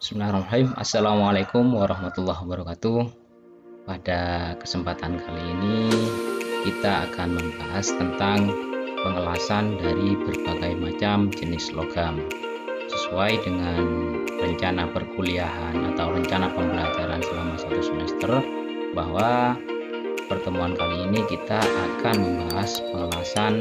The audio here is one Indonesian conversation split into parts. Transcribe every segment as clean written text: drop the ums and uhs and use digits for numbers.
Bismillahirrahmanirrahim. Assalamualaikum warahmatullahi wabarakatuh. Pada kesempatan kali ini kita akan membahas tentang pengelasan dari berbagai macam jenis logam sesuai dengan rencana perkuliahan atau rencana pembelajaran selama 1 semester, bahwa pertemuan kali ini kita akan membahas pengelasan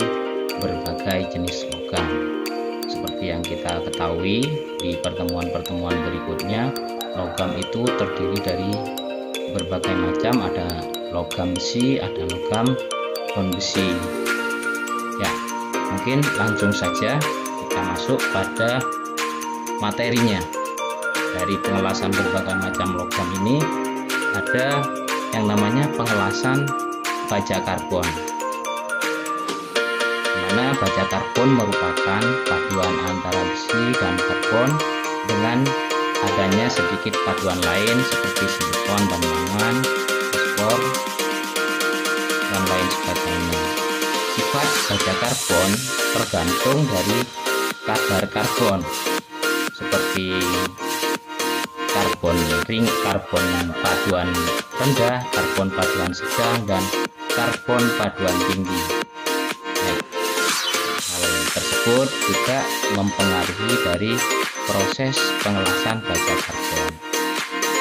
berbagai jenis logam. Seperti yang kita ketahui di pertemuan-pertemuan berikutnya, logam itu terdiri dari berbagai macam, ada logam besi, ada logam non besi. Ya, mungkin langsung saja kita masuk pada materinya. Dari pengelasan berbagai macam logam ini ada yang namanya pengelasan baja karbon. Mana baja karbon merupakan paduan antara besi dan karbon dengan adanya sedikit paduan lain seperti silikon dan mangan, fosfor, dan lain sebagainya. Sifat baja karbon tergantung dari kadar karbon, seperti karbon ring, karbon paduan rendah, karbon paduan sedang, dan karbon paduan tinggi. Tersebut juga mempengaruhi dari proses pengelasan baja karbon.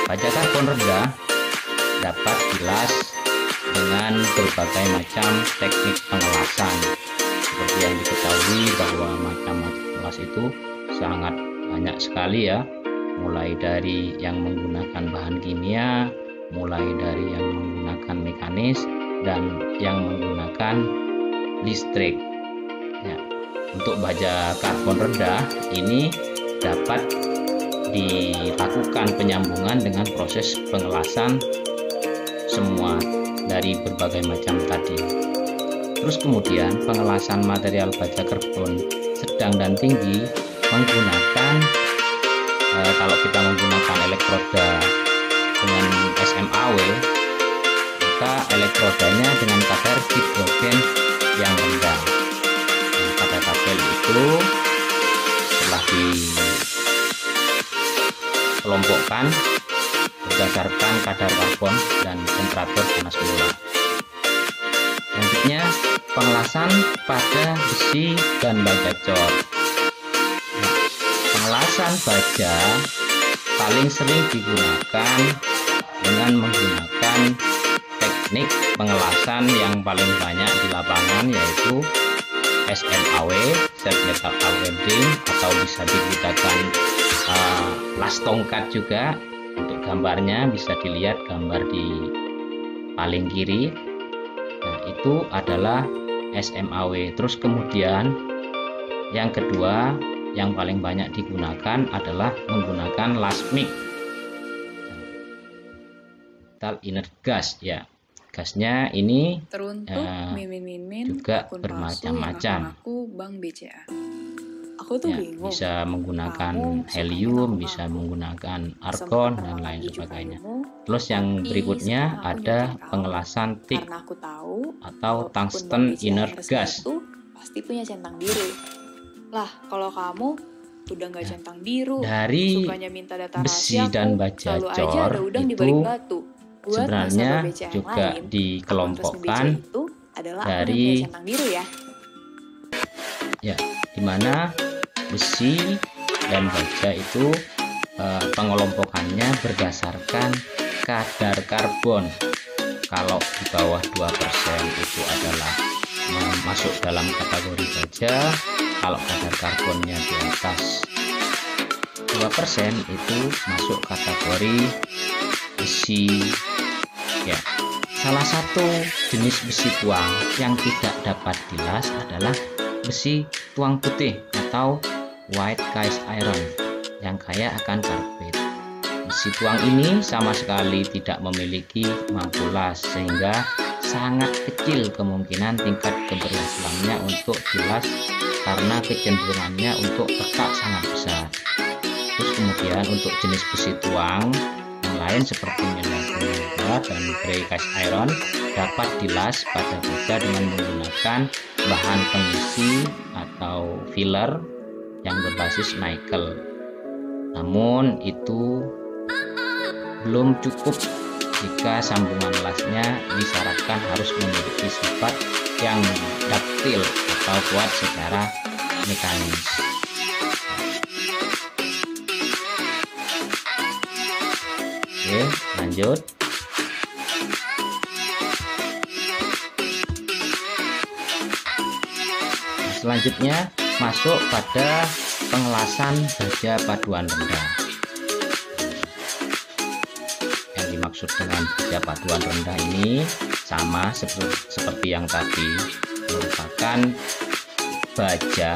Baja karbon rendah dapat dilas dengan berbagai macam teknik pengelasan. Seperti yang diketahui bahwa macam-macam pelas itu sangat banyak sekali ya, mulai dari yang menggunakan bahan kimia, mulai dari yang menggunakan mekanis, dan yang menggunakan listrik. Ya. Untuk baja karbon rendah ini dapat dilakukan penyambungan dengan proses pengelasan semua dari berbagai macam tadi. Terus kemudian pengelasan material baja karbon sedang dan tinggi menggunakan kalau kita menggunakan elektroda dengan SMAW, maka elektrodanya dengan kadar hidrogen yang rendah. Pada tabel itu telah dikelompokkan berdasarkan kadar karbon dan temperatur panas mula. Selanjutnya pengelasan pada besi dan baja cor. Nah, pengelasan baja paling sering digunakan dengan menggunakan teknik pengelasan yang paling banyak di lapangan, yaitu SMAW, set metal welding, atau bisa digunakan las tongkat juga. Untuk gambarnya bisa dilihat gambar di paling kiri. Nah, itu adalah SMAW. Terus kemudian yang kedua yang paling banyak digunakan adalah menggunakan las MIG, metal inert gas ya. Gasnya ini juga bermacam-macam. Ya, bisa menggunakan helium, bisa menggunakan argon, dan lain sebagainya. Terus yang berikutnya ada pengelasan TIG atau tungsten inert gas. Pasti punya centang biru. Lah, kalau kamu udah nggak centang biru, dari besi dan baja cor itu sebenarnya juga dikelompokkan dari dimana besi dan baja itu pengelompokannya berdasarkan kadar karbon. Kalau di bawah 2% itu adalah masuk dalam kategori baja. Kalau kadar karbonnya di atas 2% itu masuk kategori besi. Ya, salah satu jenis besi tuang yang tidak dapat dilas adalah besi tuang putih atau white cast iron yang kaya akan karbit. Besi tuang ini sama sekali tidak memiliki mampu las, sehingga sangat kecil kemungkinan tingkat keberhasilannya untuk dilas karena kecenderungannya untuk retak sangat besar. Terus kemudian untuk jenis besi tuang lain seperti mineral dan grey cast iron dapat dilas pada baja dengan menggunakan bahan pengisi atau filler yang berbasis nikel. Namun itu belum cukup jika sambungan lasnya disyaratkan harus memiliki sifat yang daktil atau kuat secara mekanis. Oke, lanjut. Selanjutnya masuk pada pengelasan baja paduan rendah. Yang dimaksud dengan baja paduan rendah ini sama seperti yang tadi, merupakan baja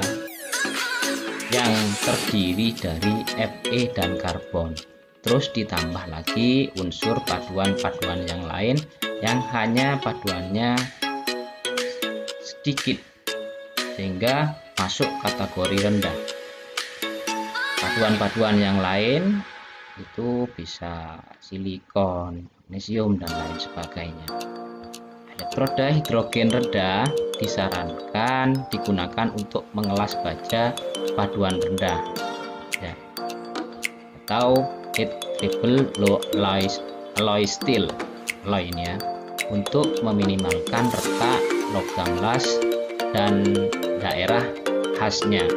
yang terdiri dari Fe dan karbon, terus ditambah lagi unsur paduan-paduan yang lain yang hanya paduannya sedikit sehingga masuk kategori rendah. Paduan-paduan yang lain itu bisa silikon, magnesium, dan lain sebagainya. Elektroda hidrogen rendah disarankan digunakan untuk mengelas baja paduan rendah, ya, atau heat treble alloy steel alloy ini ya, untuk meminimalkan retak logam las dan daerah khasnya.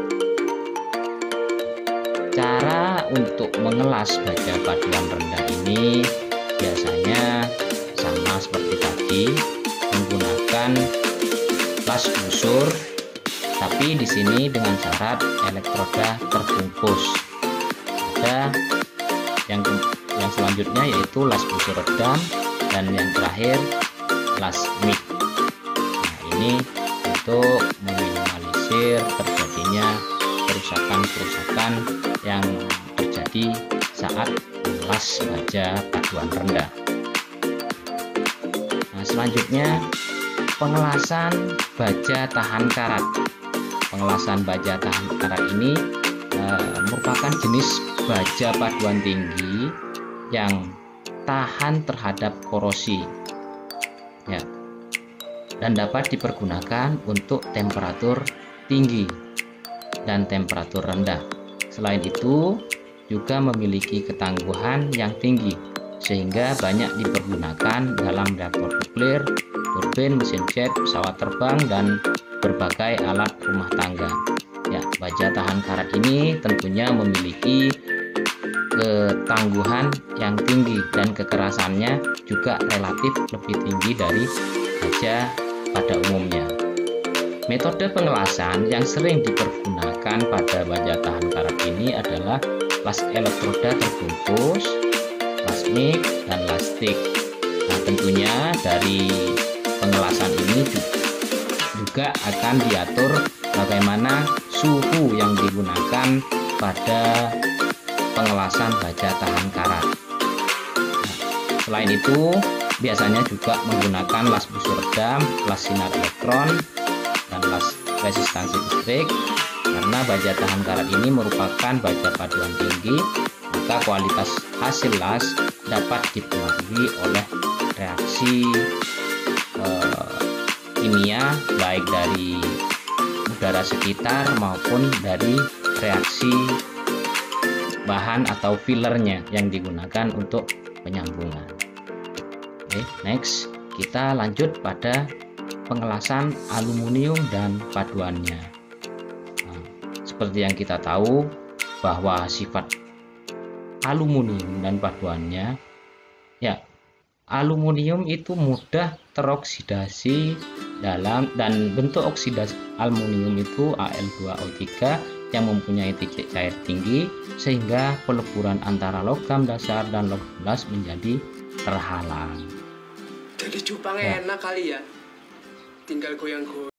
Cara untuk mengelas baja paduan rendah ini biasanya sama seperti tadi, menggunakan las busur, tapi di sini dengan syarat elektroda terbungkus. Ada yang selanjutnya yaitu las busur redam, dan yang terakhir las mix. Nah, ini untuk meminimalisir terjadinya kerusakan-kerusakan yang terjadi saat mengelas baja paduan rendah. Nah, selanjutnya pengelasan baja tahan karat. Pengelasan baja tahan karat ini merupakan jenis baja paduan tinggi yang tahan terhadap korosi, ya, dan dapat dipergunakan untuk temperatur tinggi dan temperatur rendah. Selain itu juga memiliki ketangguhan yang tinggi sehingga banyak dipergunakan dalam reaktor nuklir, turbin, mesin jet, pesawat terbang, dan berbagai alat rumah tangga. Ya, baja tahan karat ini tentunya memiliki ketangguhan yang tinggi dan kekerasannya juga relatif lebih tinggi dari baja pada umumnya. Metode pengelasan yang sering dipergunakan pada baja tahan karat ini adalah las elektroda terbungkus, las mix, dan las stick. Nah, tentunya dari pengelasan ini juga akan diatur bagaimana suhu yang digunakan pada pengelasan baja tahan karat. Nah, selain itu biasanya juga menggunakan las busur redam, las sinar elektron, dan las resistansi listrik. Karena baja tahan karat ini merupakan baja paduan tinggi, maka kualitas hasil las dapat dipengaruhi oleh reaksi kimia baik dari udara sekitar maupun dari reaksi bahan atau fillernya yang digunakan untuk penyambungan. Oke, next kita lanjut pada pengelasan aluminium dan paduannya. Nah, seperti yang kita tahu bahwa sifat aluminium dan paduannya, ya, aluminium itu mudah teroksidasi dan bentuk oksidasi aluminium itu Al2O3 yang mempunyai titik cair tinggi sehingga peleburan antara logam dasar dan logam las menjadi terhalang. Jadi cupangnya enak kali ya, tinggal goyang-goyang.